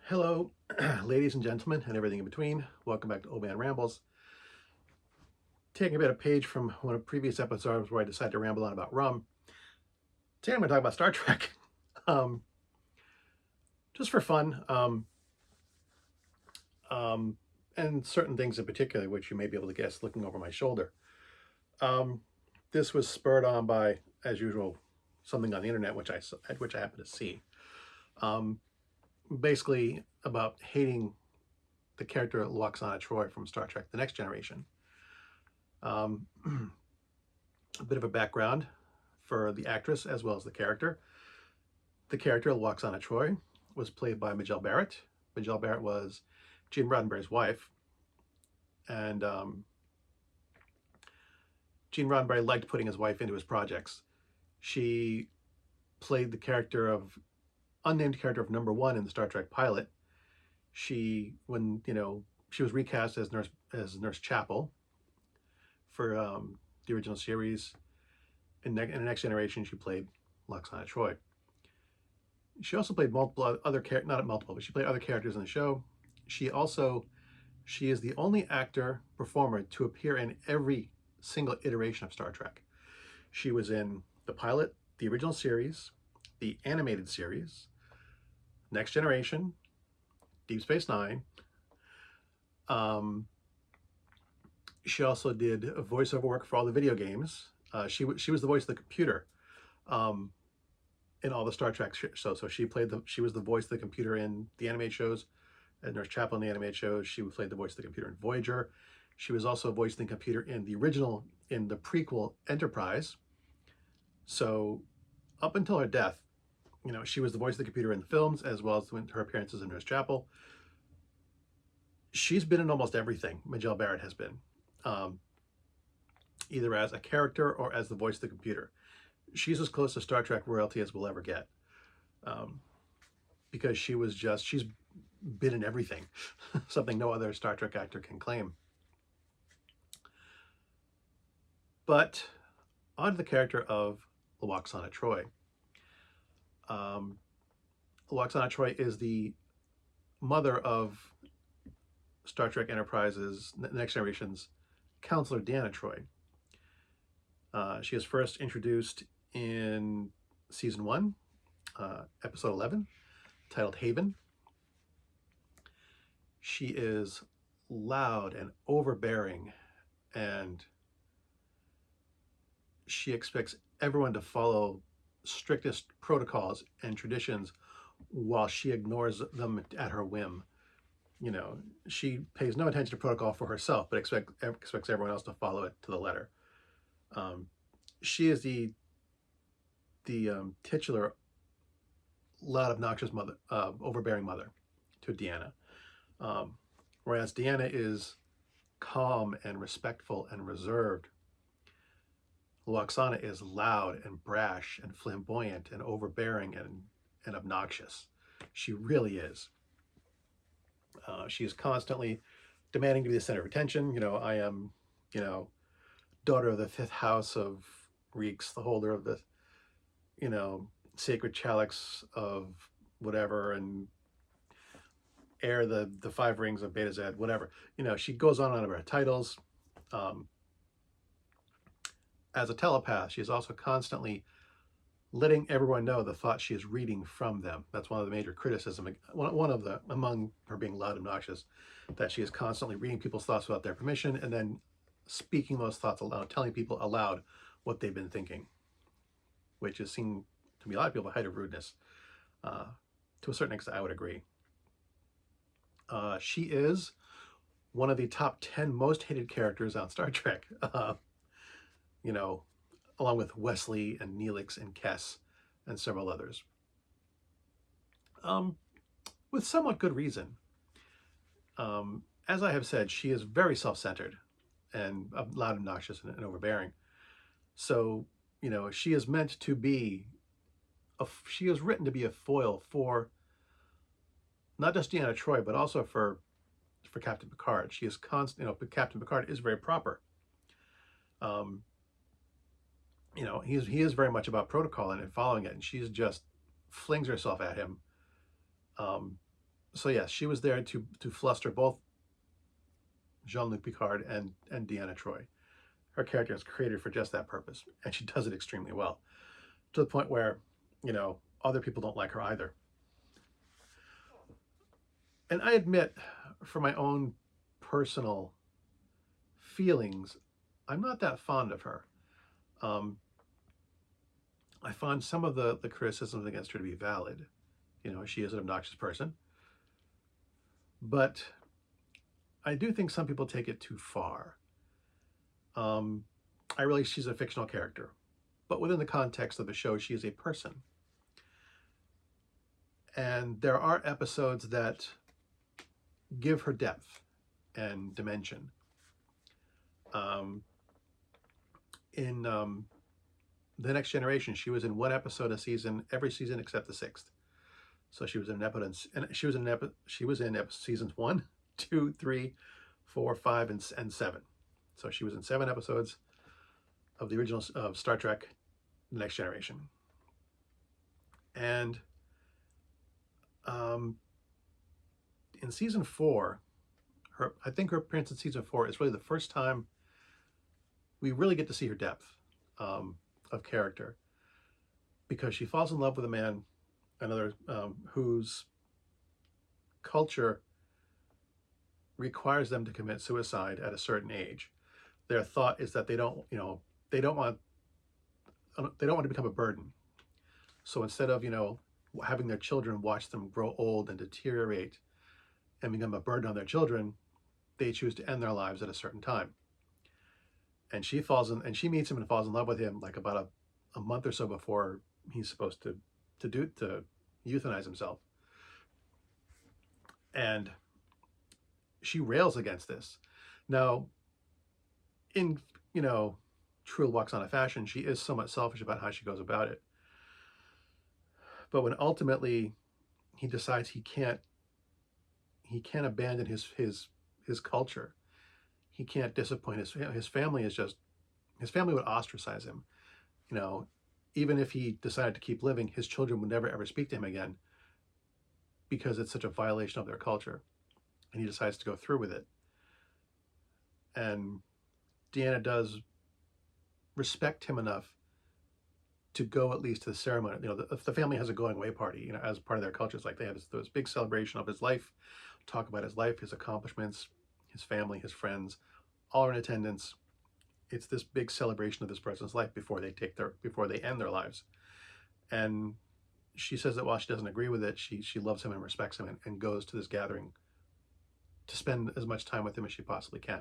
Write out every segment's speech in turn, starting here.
Hello, ladies and gentlemen, and everything in between. Welcome back to Old Man Rambles. Taking a bit of page from one of the previous episodes where I decided to ramble on about rum. Today I'm going to talk about Star Trek, um, just for fun, um, and certain things in particular, which you may be able to guess looking over my shoulder. Um, this was spurred on by, as usual, something on the internet which I happened to see. Um, Basically about hating the character Lwaxana Troi from Star Trek: The Next Generation. Um, a bit of a background for the actress as well as the character. The character, Lwaxana Troi, was played by Majel Barrett. Majel Barrett was Gene Roddenberry's wife, and Gene Roddenberry liked putting his wife into his projects. She played the unnamed character of Number One in the Star Trek pilot. She was recast as Nurse Chapel for the original series. In the Next Generation, she played Lwaxana Troi. She also played she played other characters in the show. She is the only actor performer to appear in every single iteration of Star Trek. She was in the pilot, the original series, the animated series, Next Generation, Deep Space Nine. She also did voiceover work for all the video games. She was the voice of the computer in all the Star Trek shows. So she was the voice of the computer in the animated shows. At Nurse Chapel in the animated shows, she played the voice of the computer in Voyager. She was also voicing the computer in the prequel Enterprise. So up until her death, she was the voice of the computer in the films as well as her appearances in Nurse Chapel. She's been in almost everything. Majel Barrett has been, either as a character or as the voice of the computer. She's as close to Star Trek royalty as we'll ever get, because she's been in everything, something no other Star Trek actor can claim. But on to the character of Lwaxana Troi. Lwaxana Troi is the mother of Star Trek Enterprise's Next Generation's counselor, Deanna Troi. She is first introduced in season 1, episode 11, titled Haven. She is loud and overbearing, and she expects everyone to follow strictest protocols and traditions while she ignores them at her whim. She pays no attention to protocol for herself, but expects everyone else to follow it to the letter. She is the titular loud, obnoxious mother, overbearing mother to Deanna. Whereas Deanna is calm and respectful and reserved, Lwaxana is loud and brash and flamboyant and overbearing and obnoxious. She really is. She is constantly demanding to be the center of attention. I am, daughter of the fifth house of Reeks, the holder of the, sacred chalix of whatever, and heir the five rings of Beta Z, whatever. She goes on about her titles. As a telepath, she is also constantly letting everyone know the thoughts she is reading from them. That's one of the major criticisms, among her being loud and obnoxious, that she is constantly reading people's thoughts without their permission and then speaking those thoughts aloud, telling people aloud what they've been thinking, which is seen to be a lot of people a height of rudeness. To a certain extent, I would agree. She is one of the top 10 most hated characters on Star Trek. Along with Wesley and Neelix and Kess and several others. With somewhat good reason. As I have said, she is very self-centered and loud, obnoxious, and overbearing. So, she is meant to be, she is written to be a foil for not just Deanna Troi, but also for Captain Picard. She is Captain Picard is very proper. He is very much about protocol and following it, and she's just flings herself at him So yes, she was there to fluster both Jean-Luc Picard and Deanna Troi. Her character is created for just that purpose, and she does it extremely well, to the point where, other people don't like her either. And I admit, for my own personal feelings, I'm not that fond of her. I find some of the criticisms against her to be valid. She is an obnoxious person, but I do think some people take it too far. I realize she's a fictional character, but within the context of the show, she is a person. And there are episodes that give her depth and dimension. In The Next Generation, she was in one episode a season, every season except the sixth. So she was in an episode, and she was in seasons 1, 2, 3, 4, 5, and 7. So she was in 7 episodes of the original of Star Trek: The Next Generation. And in season 4, I think her appearance in season 4 is really the first time we really get to see her depth of character, because she falls in love with a man, another whose culture requires them to commit suicide at a certain age. Their thought is that they don't want to become a burden. So instead of having their children watch them grow old and deteriorate and become a burden on their children, they choose to end their lives at a certain time. And she meets him and falls in love with him like about a month or so before he's supposed to euthanize himself. And she rails against this. Now, in true Lwaxana fashion, she is somewhat selfish about how she goes about it. But when ultimately he decides he can't abandon his culture, he can't disappoint his family. His family would ostracize him. Even if he decided to keep living, his children would never ever speak to him again, because it's such a violation of their culture. And he decides to go through with it. And Deanna does respect him enough to go at least to the ceremony. The family has a going away party, as part of their culture. It's like they have this big celebration of his life, talk about his life, his accomplishments, his family, his friends, all are in attendance. It's this big celebration of this person's life before they end their lives. And she says that while she doesn't agree with it, she loves him and respects him, and goes to this gathering to spend as much time with him as she possibly can.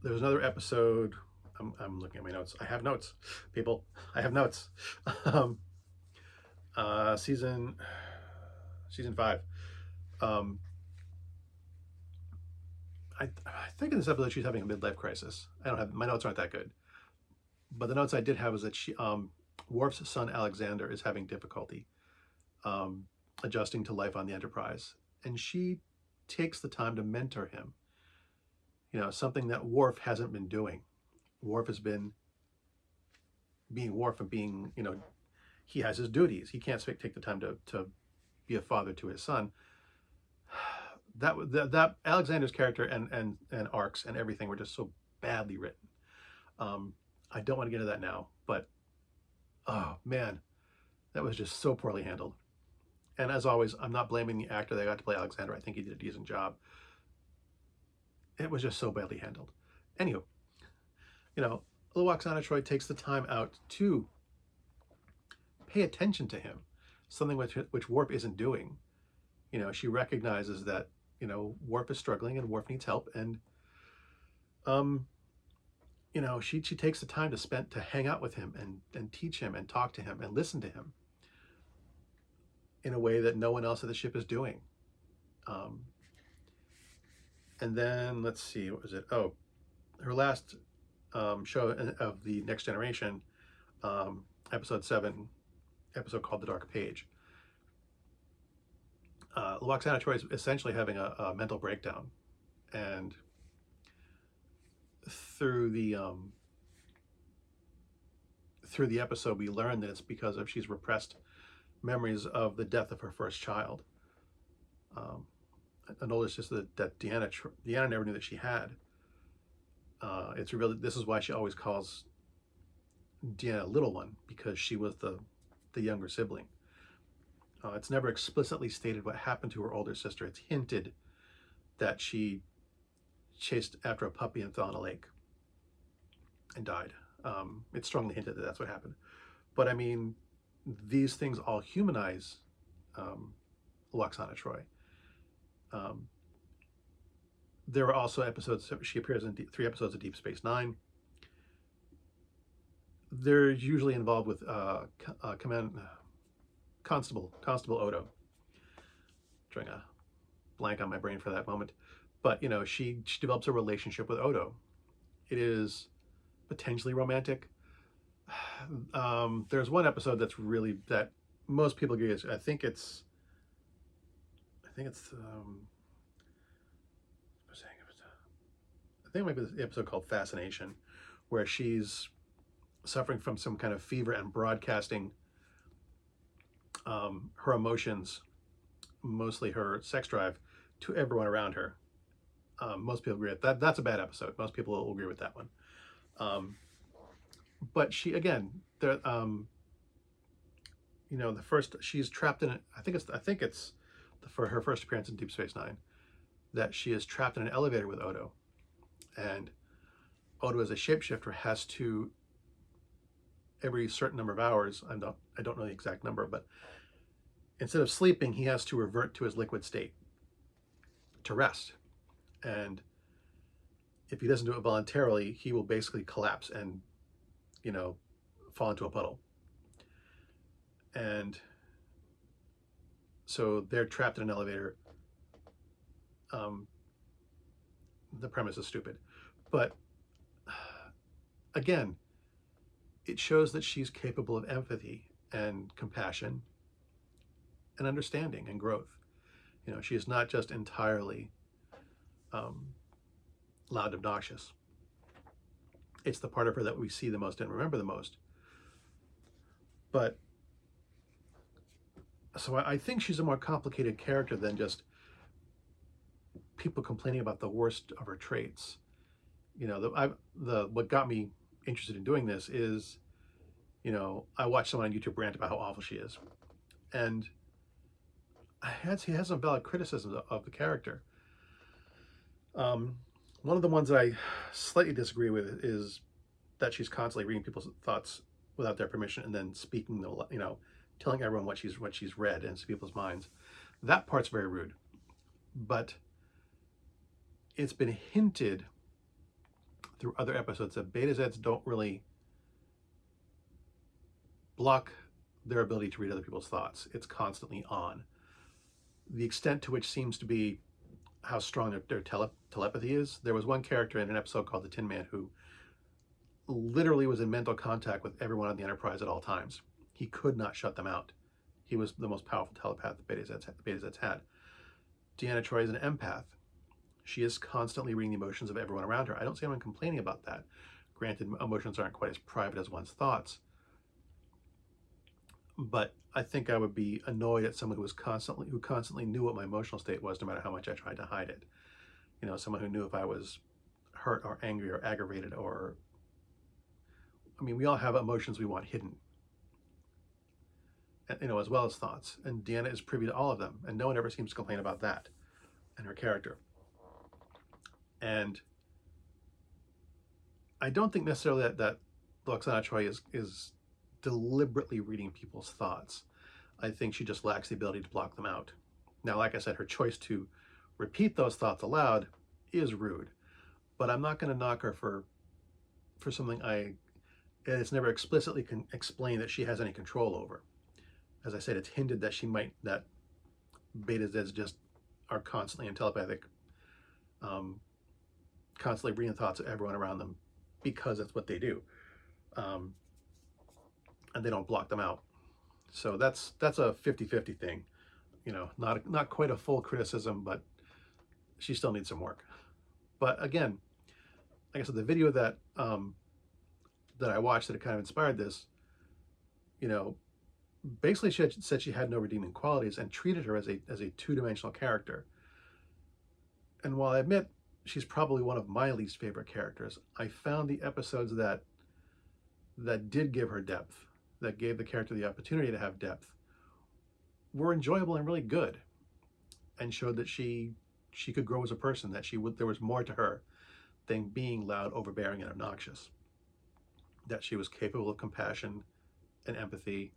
There's another episode. I'm looking at my notes. I have notes, people. I have notes. Season 5. I think in this episode she's having a midlife crisis. My notes aren't that good, but the notes I did have is that Worf's son Alexander is having difficulty adjusting to life on the Enterprise, and she takes the time to mentor him. Something that Worf hasn't been doing. Worf has been being Worf and being, he has his duties. He can't take the time to be a father to his son. That Alexander's character and arcs and everything were just so badly written. I don't want to get into that now, but oh man, that was just so poorly handled. And as always, I'm not blaming the actor that got to play Alexander. I think he did a decent job. It was just so badly handled. Anywho, Lwaxana Troi takes the time out to pay attention to him, something which Worf isn't doing. She recognizes that Worf is struggling and Worf needs help, and she takes the time to hang out with him and teach him and talk to him and listen to him in a way that no one else at the ship is doing. And then let's see, what was it? Oh, her last show of the Next Generation, episode 7, episode called The Dark Page. Lwaxana Troi is essentially having a mental breakdown, and through the episode we learn that it's because she's repressed memories of the death of her first child. Um, an older sister that Deanna never knew that she had. It's revealed this is why she always calls Deanna little one, because she was the younger sibling. It's never explicitly stated what happened to her older sister. It's hinted that she chased after a puppy and fell in a lake and died. It's strongly hinted that that's what happened. But I mean, these things all humanize Lwaxana Troi. There are also episodes, she appears in 3 episodes of Deep Space Nine. They're usually involved with Constable Odo. Trying a blank on my brain for that moment. But, you know, she develops a relationship with Odo. It is potentially romantic. There's one episode that most people agree is, I think it's it might be the episode called Fascination, where she's suffering from some kind of fever and broadcasting her emotions, mostly her sex drive, to everyone around her. Most people agree with that. That's a bad episode. Most people will agree with that one. But she, again, you know, she's trapped in it. I think it's for her first appearance in Deep Space Nine, that she is trapped in an elevator with Odo, and Odo, as a shapeshifter, has to, every certain number of hours, I don't know the exact number, but instead of sleeping, he has to revert to his liquid state to rest. And if he doesn't do it voluntarily, he will basically collapse and, you know, fall into a puddle. And so they're trapped in an elevator. The premise is stupid, but again, it shows that she's capable of empathy and compassion and understanding and growth. You know, she is not just entirely loud, obnoxious. It's the part of her that we see the most and remember the most. But so I think she's a more complicated character than just people complaining about the worst of her traits. You know, what got me interested in doing this is, you know, I watched someone on YouTube rant about how awful she is, and he has some valid criticisms of the character. One of the ones that I slightly disagree with is that she's constantly reading people's thoughts without their permission, and then speaking, you know, telling everyone what she's read into people's minds. That part's very rude, but it's been hinted through other episodes that Beta Zeds don't really block their ability to read other people's thoughts. It's constantly on. The extent to which seems to be how strong their telepathy is. There was one character in an episode called The Tin Man who literally was in mental contact with everyone on the Enterprise at all times. He could not shut them out. He was the most powerful telepath the Beta Zeds had. Deanna Troi is an empath. She is constantly reading the emotions of everyone around her. I don't see anyone complaining about that. Granted, emotions aren't quite as private as one's thoughts, but I think I would be annoyed at someone who constantly knew what my emotional state was, no matter how much I tried to hide it. You know, someone who knew if I was hurt or angry or aggravated, or, I mean, we all have emotions we want hidden, you know, as well as thoughts. And Deanna is privy to all of them, and no one ever seems to complain about that and her character. And I don't think necessarily that Lwaxana Troi is deliberately reading people's thoughts. I think she just lacks the ability to block them out. Now, like I said, her choice to repeat those thoughts aloud is rude, but I'm not going to knock her for something it's never explicitly explained that she has any control over. As I said, it's hinted that Beta Zeds just are constantly in telepathic, constantly reading the thoughts of everyone around them because that's what they do. And they don't block them out. So that's a 50-50 thing. You know, not quite a full criticism, but she still needs some work. But again, like I said, the video that I watched that kind of inspired this, you know, basically she had said she had no redeeming qualities and treated her as a two-dimensional character. And while I admit she's probably one of my least favorite characters, I found the episodes that did give her depth, that gave the character the opportunity to have depth, were enjoyable and really good, and showed that she could grow as a person, that there was more to her than being loud, overbearing, and obnoxious, that she was capable of compassion and empathy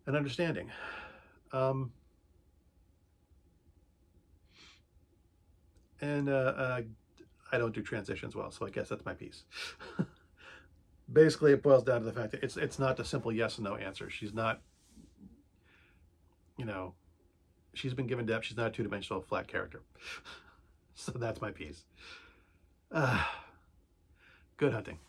and understanding. And I don't do transitions well, so I guess that's my piece. Basically, it boils down to the fact that it's not a simple yes and no answer. She's not, you know, she's been given depth. She's not a two-dimensional flat character. So that's my piece. Good hunting.